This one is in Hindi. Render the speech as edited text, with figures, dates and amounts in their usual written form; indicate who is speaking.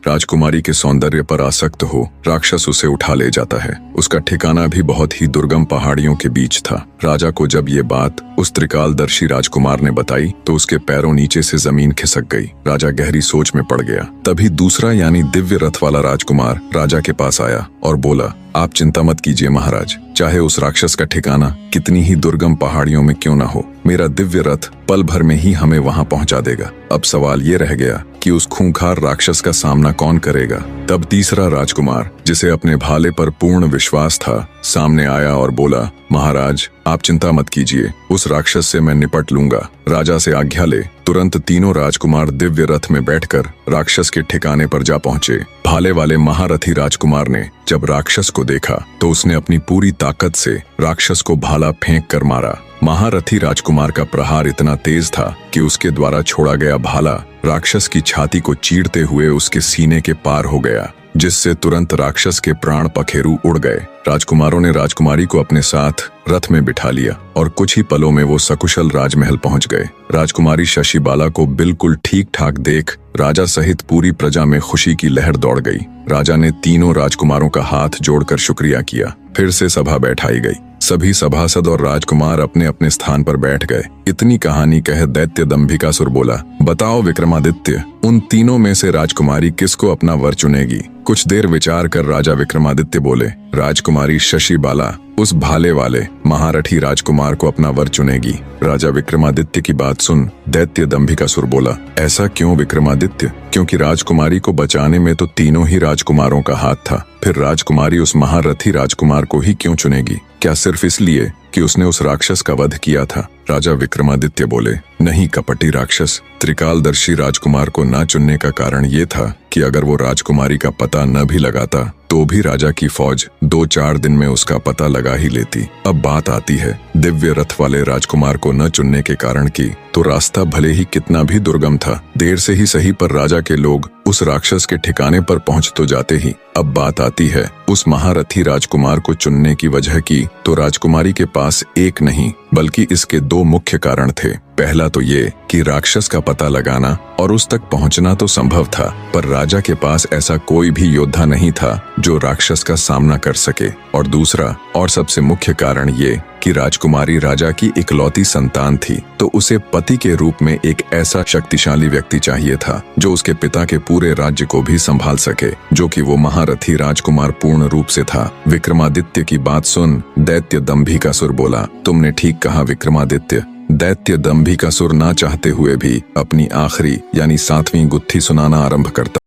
Speaker 1: राजकुमारी के सौंदर्य पर आसक्त हो राक्षस उसे उठा ले जाता है। उसका ठिकाना भी बहुत ही दुर्गम पहाड़ियों के बीच था। राजा को जब ये बात उस त्रिकालदर्शी राजकुमार ने बताई तो उसके पैरों नीचे से जमीन खिसक गई। राजा गहरी सोच में पड़ गया। तभी दूसरा यानी दिव्य रथ वाला राजकुमार राजा के पास आया और बोला, आप चिंता मत कीजिए महाराज, चाहे उस राक्षस का ठिकाना कितनी ही दुर्गम पहाड़ियों में क्यों ना हो, मेरा दिव्य रथ पल भर में ही हमें वहां पहुंचा देगा। अब सवाल ये रह गया कि उस खूंखार राक्षस का सामना कौन करेगा। तब तीसरा राजकुमार, जिसे अपने भाले पर पूर्ण विश्वास था, सामने आया और बोला, महाराज आप चिंता मत कीजिए, उस राक्षस से मैं निपट लूंगा। राजा से आज्ञा ले तुरंत तीनों राजकुमार दिव्य रथ में बैठकर राक्षस के ठिकाने पर जा पहुंचे। भाले वाले महारथी राजकुमार ने जब राक्षस को देखा तो उसने अपनी पूरी ताकत से राक्षस को भाला फेंक कर मारा। महारथी राजकुमार का प्रहार इतना तेज था कि उसके द्वारा छोड़ा गया भाला राक्षस की छाती को चीरते हुए उसके सीने के पार हो गया, जिससे तुरंत राक्षस के प्राण पखेरु उड़ गए। राजकुमारों ने राजकुमारी को अपने साथ रथ में बिठा लिया और कुछ ही पलों में वो सकुशल राजमहल पहुंच गए। राजकुमारी शशिबाला को बिल्कुल ठीक ठाक देख राजा सहित पूरी प्रजा में खुशी की लहर दौड़ गई। राजा ने तीनों राजकुमारों का हाथ जोड़कर शुक्रिया किया। फिर से सभा बैठाई गई। सभी सभासद और राजकुमार अपने अपने स्थान पर बैठ गए। इतनी कहानी कह दैत्य दंभिकासुर बोला, बताओ विक्रमादित्य, उन तीनों में से राजकुमारी किसको अपना वर चुनेगी। कुछ देर विचार कर राजा विक्रमादित्य बोले, राजकुमारी शशिबाला उस भाले वाले महारथी राजकुमार को अपना वर चुनेगी। राजा विक्रमादित्य की बात सुन दैत्य दंभिकासुर बोला, ऐसा क्यों विक्रमादित्य? क्योंकि राजकुमारी को बचाने में तो तीनों ही राजकुमारों का हाथ था, फिर राजकुमारी उस महारथी राजकुमार को ही क्यों चुनेगी? क्या सिर्फ इसलिए कि उसने उस राक्षस का वध किया था? राजा विक्रमादित्य बोले, नहीं कपटी राक्षस, त्रिकालदर्शी राजकुमार को न चुनने का कारण ये था कि अगर वो राजकुमारी का पता न भी लगाता तो भी राजा की फौज 2-4 दिन में उसका पता लगा ही लेती। अब बात आती है दिव्य रथ वाले राजकुमार को न चुनने के कारण की, तो रास्ता भले ही कितना भी दुर्गम था, देर से ही सही पर राजा के लोग उस राक्षस के ठिकाने पर पहुंच तो जाते ही। अब बात आती है उस महारथी राजकुमार को चुनने की वजह की, तो राजकुमारी के पास एक नहीं बल्कि इसके 2 मुख्य कारण थे। पहला तो ये कि राक्षस का पता लगाना और उस तक पहुंचना तो संभव था, पर राजा के पास ऐसा कोई भी योद्धा नहीं था जो राक्षस का सामना कर सके। और दूसरा और सबसे मुख्य कारण ये कि राजकुमारी राजा की इकलौती संतान थी, तो उसे पति के रूप में एक ऐसा शक्तिशाली व्यक्ति चाहिए था जो उसके पिता के पूरे राज्य को भी संभाल सके, जो कि वो महारथी राजकुमार पूर्ण रूप से था। विक्रमादित्य की बात सुन दैत्य दंभिकासुर बोला, तुमने ठीक कहा विक्रमादित्य। दैत्य दंभिकासुर ना चाहते हुए भी अपनी आखिरी यानी 7वीं गुत्थी सुनाना आरंभ करता।